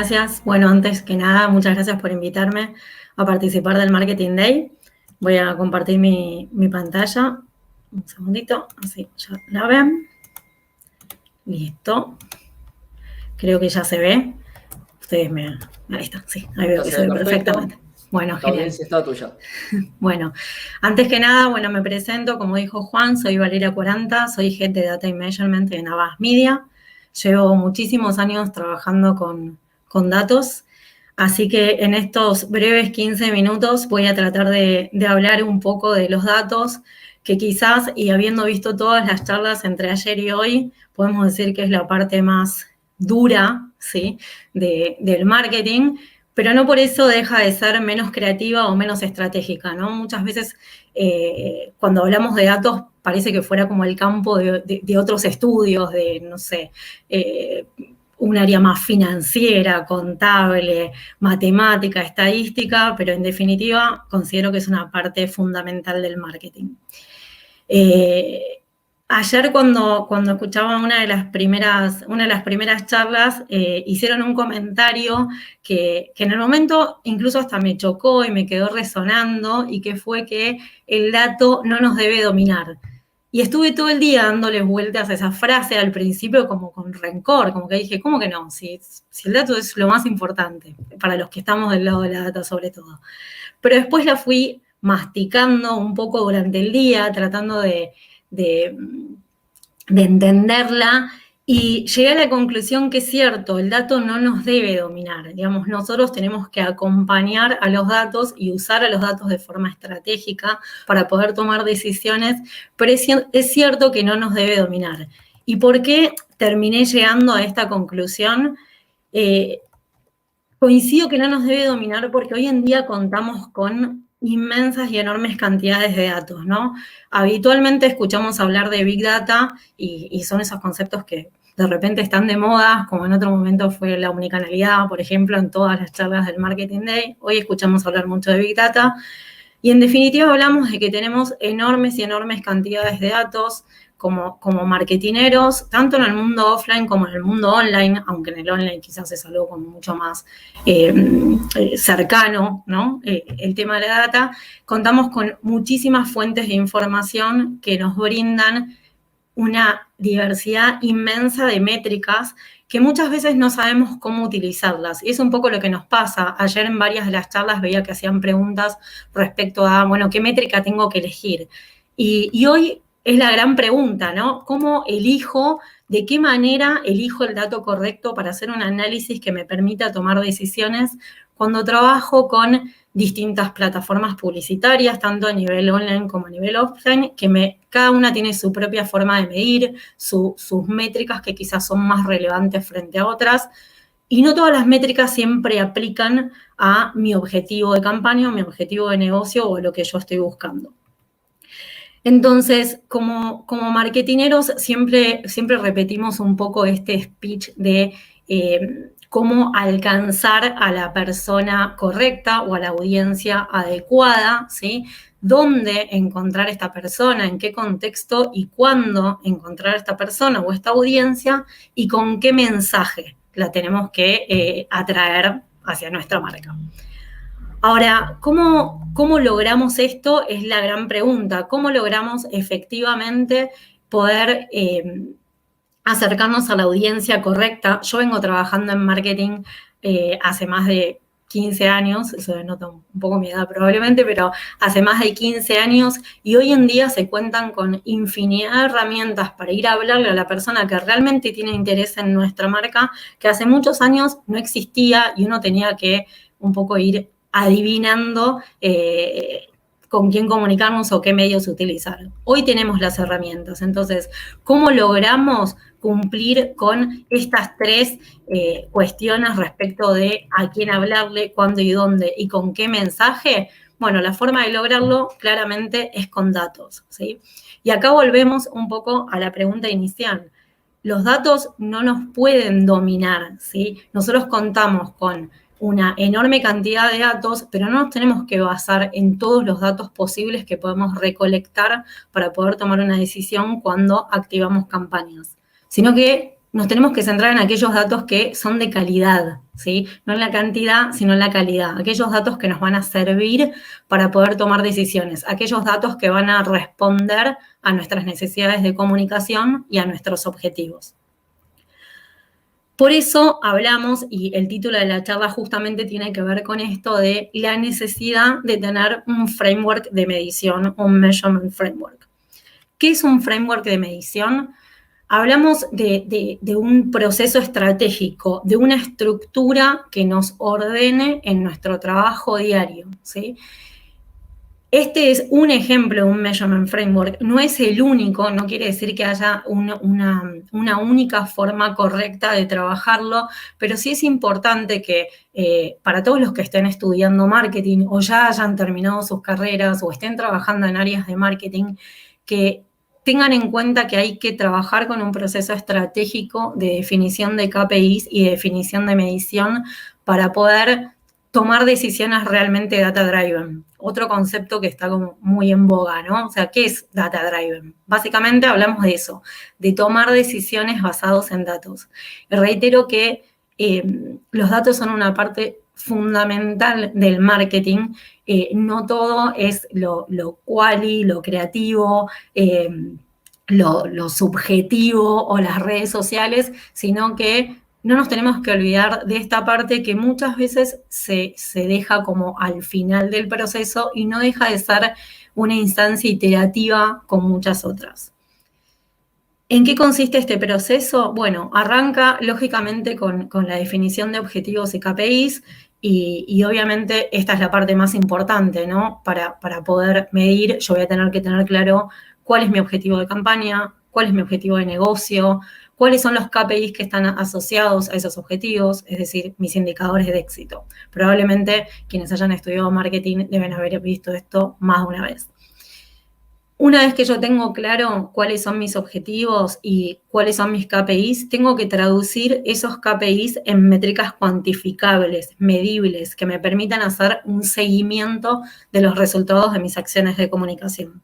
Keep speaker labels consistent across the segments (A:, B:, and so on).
A: gracias. Bueno, antes que nada, muchas gracias por invitarme a participar del Marketing Day. Voy a compartir mi pantalla. Un segundito, así ya la ven. Listo. Creo que ya se ve. Ustedes me... Ahí está, sí, ahí veo que se ve perfectamente. Bueno,
B: genial. La audiencia está tuya.
A: Bueno, antes que nada, bueno, me presento, como dijo Juan, soy Valeria Quaranta, soy Head de Data y Measurement en Avast Media. Llevo muchísimos años trabajando con datos, así que en estos breves 15 minutos voy a tratar de hablar un poco de los datos, que quizás, y habiendo visto todas las charlas entre ayer y hoy, podemos decir que es la parte más dura, ¿sí?, del marketing, pero no por eso deja de ser menos creativa o menos estratégica, ¿no? Muchas veces cuando hablamos de datos parece que fuera como el campo de otros estudios, de, no sé, un área más financiera, contable, matemática, estadística, pero en definitiva considero que es una parte fundamental del marketing. Ayer cuando escuchaba una de las primeras charlas, hicieron un comentario que en el momento incluso hasta me chocó y me quedó resonando, y que fue que el dato no nos debe dominar. Y estuve todo el día dándoles vueltas a esa frase al principio como con rencor, como que dije, ¿cómo que no? Si el dato es lo más importante, para los que estamos del lado de la data sobre todo. Pero después la fui masticando un poco durante el día, tratando de entenderla, y llegué a la conclusión que es cierto, el dato no nos debe dominar. Digamos, nosotros tenemos que acompañar a los datos y usar a los datos de forma estratégica para poder tomar decisiones, pero es cierto que no nos debe dominar. ¿Y por qué terminé llegando a esta conclusión? Coincido que no nos debe dominar porque hoy en día contamos con inmensas y enormes cantidades de datos, ¿no? Habitualmente escuchamos hablar de Big Data y son esos conceptos que de repente están de moda, como en otro momento fue la omnicanalidad, por ejemplo, en todas las charlas del Marketing Day. Hoy escuchamos hablar mucho de Big Data y en definitiva hablamos de que tenemos enormes y enormes cantidades de datos como marketineros, tanto en el mundo offline como en el mundo online, aunque en el online quizás es algo como mucho más cercano, ¿no? El tema de la data. Contamos con muchísimas fuentes de información que nos brindan una diversidad inmensa de métricas que muchas veces no sabemos cómo utilizarlas. Y es un poco lo que nos pasa. Ayer en varias de las charlas veía que hacían preguntas respecto a, bueno, ¿qué métrica tengo que elegir? Y hoy es la gran pregunta, ¿no? ¿Cómo elijo, de qué manera elijo el dato correcto para hacer un análisis que me permita tomar decisiones cuando trabajo con distintas plataformas publicitarias, tanto a nivel online como a nivel offline, que cada una tiene su propia forma de medir, sus métricas que quizás son más relevantes frente a otras, y no todas las métricas siempre aplican a mi objetivo de campaña, o mi objetivo de negocio o lo que yo estoy buscando. Entonces, como marketineros, siempre repetimos un poco este speech de cómo alcanzar a la persona correcta o a la audiencia adecuada, ¿sí? ¿Dónde encontrar esta persona? ¿En qué contexto? ¿Y cuándo encontrar a esta persona o esta audiencia? ¿Y con qué mensaje la tenemos que atraer hacia nuestra marca? Ahora, ¿cómo logramos esto? Es la gran pregunta. ¿Cómo logramos efectivamente poder acercarnos a la audiencia correcta? Yo vengo trabajando en marketing hace más de 15 años, eso denota un poco mi edad probablemente, pero hace más de 15 años, y hoy en día se cuentan con infinidad de herramientas para ir a hablarle a la persona que realmente tiene interés en nuestra marca, que hace muchos años no existía y uno tenía que un poco ir adivinando con quién comunicarnos o qué medios utilizar. Hoy tenemos las herramientas, entonces, ¿cómo logramos cumplir con estas tres cuestiones respecto de a quién hablarle, cuándo y dónde y con qué mensaje? Bueno, la forma de lograrlo claramente es con datos, ¿sí? Y acá volvemos un poco a la pregunta inicial. Los datos no nos pueden dominar, ¿sí? Nosotros contamos con una enorme cantidad de datos, pero no nos tenemos que basar en todos los datos posibles que podemos recolectar para poder tomar una decisión cuando activamos campañas, sino que nos tenemos que centrar en aquellos datos que son de calidad, ¿sí? No en la cantidad, sino en la calidad. Aquellos datos que nos van a servir para poder tomar decisiones, aquellos datos que van a responder a nuestras necesidades de comunicación y a nuestros objetivos. Por eso hablamos, y el título de la charla justamente tiene que ver con esto de la necesidad de tener un framework de medición, un measurement framework. ¿Qué es un framework de medición? Hablamos de un proceso estratégico, de una estructura que nos ordene en nuestro trabajo diario, ¿sí? Este es un ejemplo de un measurement framework, no es el único, no quiere decir que haya una única forma correcta de trabajarlo, pero sí es importante que para todos los que estén estudiando marketing o ya hayan terminado sus carreras o estén trabajando en áreas de marketing, que tengan en cuenta que hay que trabajar con un proceso estratégico de definición de KPIs y de definición de medición para poder tomar decisiones realmente data-driven. Otro concepto que está como muy en boga, ¿no? O sea, ¿qué es data-driven? Básicamente hablamos de eso, de tomar decisiones basadas en datos. Y reitero que los datos son una parte fundamental del marketing. No todo es lo quali, lo creativo, lo subjetivo o las redes sociales, sino que no nos tenemos que olvidar de esta parte que muchas veces se deja como al final del proceso y no deja de ser una instancia iterativa con muchas otras. ¿En qué consiste este proceso? Bueno, arranca lógicamente con la definición de objetivos y KPIs y obviamente esta es la parte más importante, ¿no? Para poder medir, yo voy a tener que tener claro cuál es mi objetivo de campaña, cuál es mi objetivo de negocio, cuáles son los KPIs que están asociados a esos objetivos, es decir, mis indicadores de éxito. Probablemente quienes hayan estudiado marketing deben haber visto esto más de una vez. Una vez que yo tengo claro cuáles son mis objetivos y cuáles son mis KPIs, tengo que traducir esos KPIs en métricas cuantificables, medibles, que me permitan hacer un seguimiento de los resultados de mis acciones de comunicación.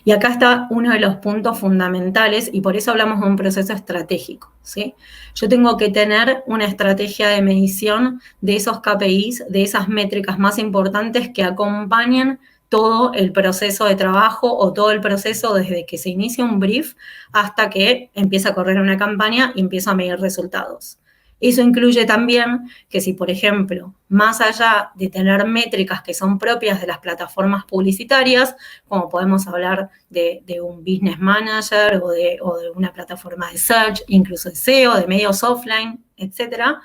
A: Y acá está uno de los puntos fundamentales y por eso hablamos de un proceso estratégico, ¿sí? Yo tengo que tener una estrategia de medición de esos KPIs, de esas métricas más importantes que acompañen todo el proceso de trabajo o todo el proceso desde que se inicia un brief hasta que empieza a correr una campaña y empiezo a medir resultados. Eso incluye también que si, por ejemplo, más allá de tener métricas que son propias de las plataformas publicitarias, como podemos hablar de un business manager o de una plataforma de search, incluso de SEO, de medios offline, etcétera,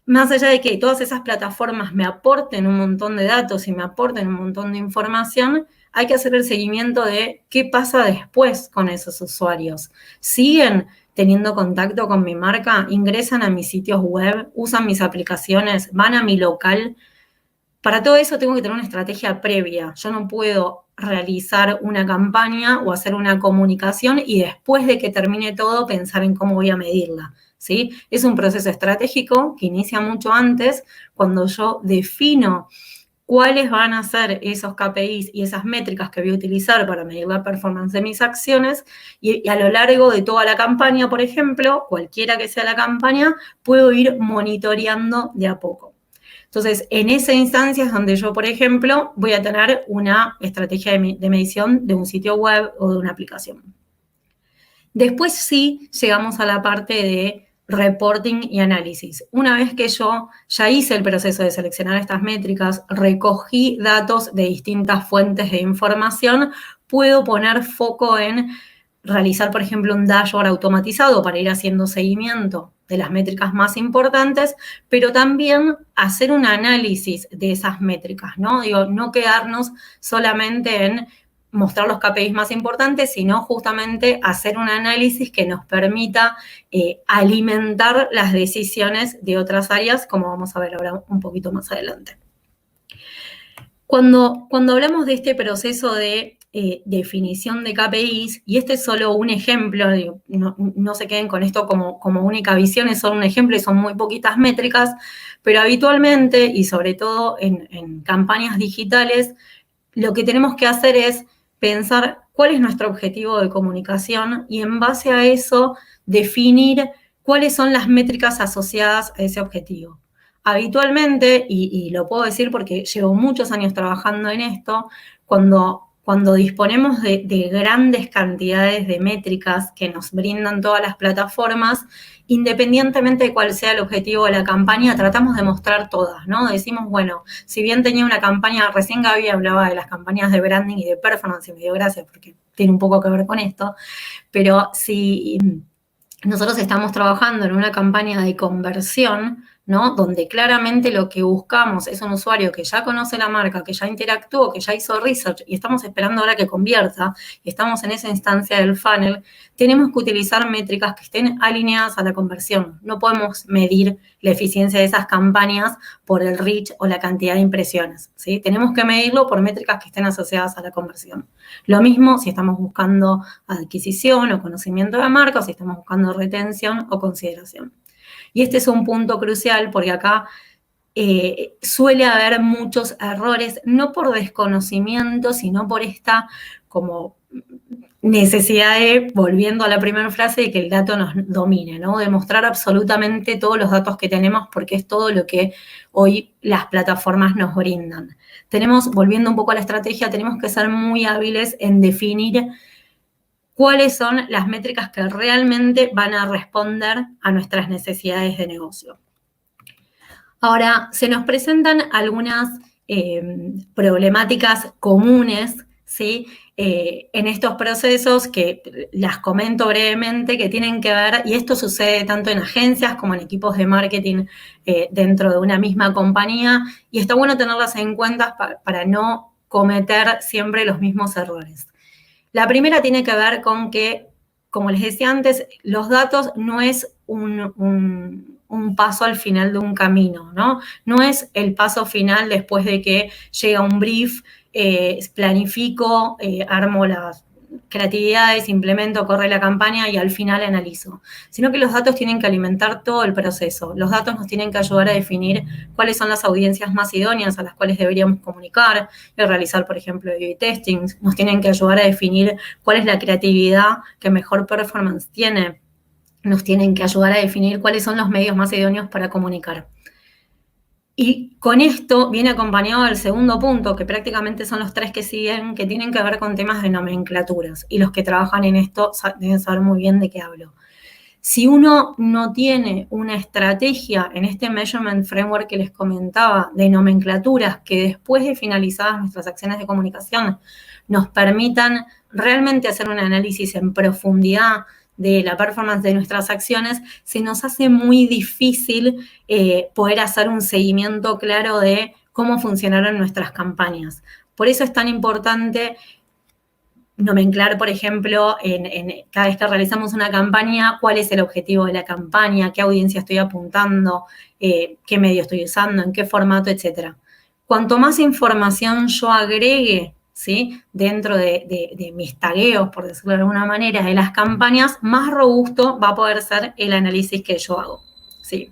A: más allá de que todas esas plataformas me aporten un montón de datos y me aporten un montón de información, hay que hacer el seguimiento de qué pasa después con esos usuarios. ¿Siguen teniendo contacto con mi marca? ¿Ingresan a mis sitios web? ¿Usan mis aplicaciones? ¿Van a mi local? Para todo eso tengo que tener una estrategia previa. Yo no puedo realizar una campaña o hacer una comunicación y después de que termine todo pensar en cómo voy a medirla. ¿Sí? Es un proceso estratégico que inicia mucho antes, cuando yo defino cuáles van a ser esos KPIs y esas métricas que voy a utilizar para medir la performance de mis acciones y a lo largo de toda la campaña, por ejemplo, cualquiera que sea la campaña, puedo ir monitoreando de a poco. Entonces, en esa instancia es donde yo, por ejemplo, voy a tener una estrategia de medición de un sitio web o de una aplicación. Después sí llegamos a la parte de reporting y análisis. Una vez que yo ya hice el proceso de seleccionar estas métricas, recogí datos de distintas fuentes de información, puedo poner foco en realizar, por ejemplo, un dashboard automatizado para ir haciendo seguimiento de las métricas más importantes, pero también hacer un análisis de esas métricas, ¿no? Digo, no quedarnos solamente en mostrar los KPIs más importantes, sino justamente hacer un análisis que nos permita alimentar las decisiones de otras áreas, como vamos a ver ahora un poquito más adelante. Cuando hablamos de este proceso de definición de KPIs, y este es solo un ejemplo, digo, no se queden con esto como única visión, es solo un ejemplo y son muy poquitas métricas, pero habitualmente, y sobre todo en campañas digitales, lo que tenemos que hacer es pensar cuál es nuestro objetivo de comunicación y en base a eso definir cuáles son las métricas asociadas a ese objetivo. Habitualmente, y lo puedo decir porque llevo muchos años trabajando en esto, cuando disponemos de grandes cantidades de métricas que nos brindan todas las plataformas, independientemente de cuál sea el objetivo de la campaña, tratamos de mostrar todas, ¿no? Decimos, bueno, si bien tenía una campaña, recién Gaby hablaba de las campañas de branding y de performance, y me dio gracias porque tiene un poco que ver con esto, pero si nosotros estamos trabajando en una campaña de conversión, ¿no? Donde claramente lo que buscamos es un usuario que ya conoce la marca, que ya interactuó, que ya hizo research y estamos esperando ahora que convierta, y estamos en esa instancia del funnel, tenemos que utilizar métricas que estén alineadas a la conversión. No podemos medir la eficiencia de esas campañas por el reach o la cantidad de impresiones, ¿sí? Tenemos que medirlo por métricas que estén asociadas a la conversión. Lo mismo si estamos buscando adquisición o conocimiento de la marca, o si estamos buscando retención o consideración. Y este es un punto crucial porque acá suele haber muchos errores, no por desconocimiento, sino por esta como necesidad de, volviendo a la primera frase, de que el dato nos domine, ¿no? De mostrar absolutamente todos los datos que tenemos porque es todo lo que hoy las plataformas nos brindan. Volviendo un poco a la estrategia, tenemos que ser muy hábiles en definir cuáles son las métricas que realmente van a responder a nuestras necesidades de negocio. Ahora, se nos presentan algunas problemáticas comunes, ¿sí? En estos procesos que las comento brevemente, que tienen que ver, y esto sucede tanto en agencias como en equipos de marketing dentro de una misma compañía, y está bueno tenerlas en cuenta para no cometer siempre los mismos errores. La primera tiene que ver con que, como les decía antes, los datos no es un paso al final de un camino, ¿no? No es el paso final después de que llega un brief, planifico, armo las creatividades, implemento, corre la campaña y al final analizo. Sino que los datos tienen que alimentar todo el proceso. Los datos nos tienen que ayudar a definir cuáles son las audiencias más idóneas a las cuales deberíamos comunicar, realizar, por ejemplo, A/B testing. Nos tienen que ayudar a definir cuál es la creatividad que mejor performance tiene. Nos tienen que ayudar a definir cuáles son los medios más idóneos para comunicar. Y con esto viene acompañado del segundo punto, que prácticamente son los tres que siguen, que tienen que ver con temas de nomenclaturas. Y los que trabajan en esto deben saber muy bien de qué hablo. Si uno no tiene una estrategia en este measurement framework que les comentaba de nomenclaturas que después de finalizadas nuestras acciones de comunicación nos permitan realmente hacer un análisis en profundidad de la performance de nuestras acciones, se nos hace muy difícil poder hacer un seguimiento claro de cómo funcionaron nuestras campañas. Por eso es tan importante nomenclar, por ejemplo, cada vez que realizamos una campaña, cuál es el objetivo de la campaña, qué audiencia estoy apuntando, qué medio estoy usando, en qué formato, etc. Cuanto más información yo agregue, ¿sí?, dentro de mis tagueos, por decirlo de alguna manera, de las campañas, más robusto va a poder ser el análisis que yo hago, ¿sí?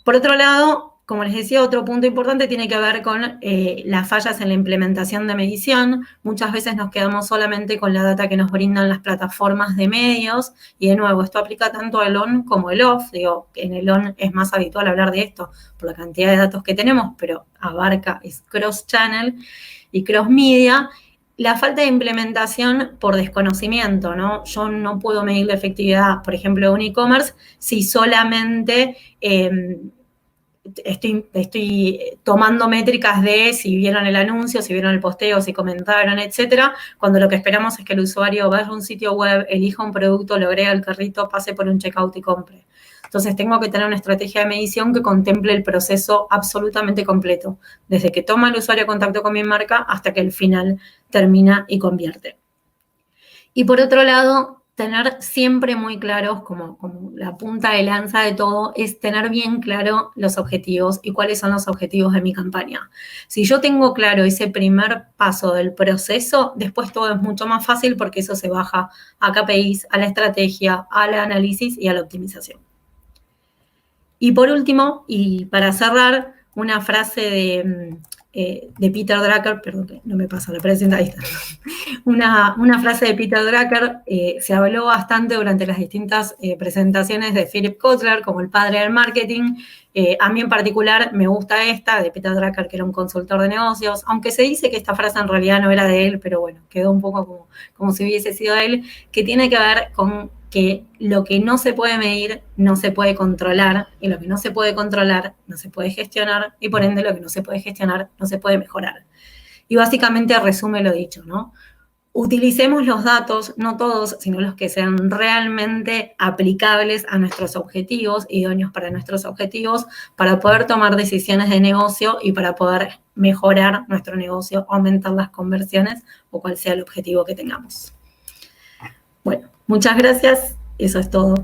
A: Por otro lado, como les decía, otro punto importante tiene que ver con las fallas en la implementación de medición. Muchas veces nos quedamos solamente con la data que nos brindan las plataformas de medios, y de nuevo, esto aplica tanto al on como al off. Digo, en el on es más habitual hablar de esto por la cantidad de datos que tenemos, pero abarca, es cross-channel y cross-media. La falta de implementación por desconocimiento, ¿no? Yo no puedo medir la efectividad, por ejemplo, de un e-commerce si solamente estoy tomando métricas de si vieron el anuncio, si vieron el posteo, si comentaron, etcétera, cuando lo que esperamos es que el usuario vaya a un sitio web, elija un producto, lo agregue al carrito, pase por un checkout y compre. Entonces tengo que tener una estrategia de medición que contemple el proceso absolutamente completo, desde que toma el usuario contacto con mi marca hasta que al final termina y convierte. Y por otro lado, tener siempre muy claros, como la punta de lanza de todo, es tener bien claro los objetivos y cuáles son los objetivos de mi campaña. Si yo tengo claro ese primer paso del proceso, después todo es mucho más fácil porque eso se baja a KPIs, a la estrategia, al análisis y a la optimización. Y por último, y para cerrar, una frase de Peter Drucker, perdón que no me pasa la presentación, una frase de Peter Drucker, se habló bastante durante las distintas presentaciones de Philip Kotler como el padre del marketing. A mí en particular me gusta esta de Peter Drucker, que era un consultor de negocios, aunque se dice que esta frase en realidad no era de él, pero bueno, quedó un poco como si hubiese sido de él, que tiene que ver con que lo que no se puede medir no se puede controlar, y lo que no se puede controlar no se puede gestionar, y por ende lo que no se puede gestionar no se puede mejorar. Y básicamente resume lo dicho, ¿no? Utilicemos los datos, no todos, sino los que sean realmente aplicables a nuestros objetivos, idóneos para nuestros objetivos, para poder tomar decisiones de negocio y para poder mejorar nuestro negocio, aumentar las conversiones o cual sea el objetivo que tengamos. Bueno, muchas gracias. Eso es todo.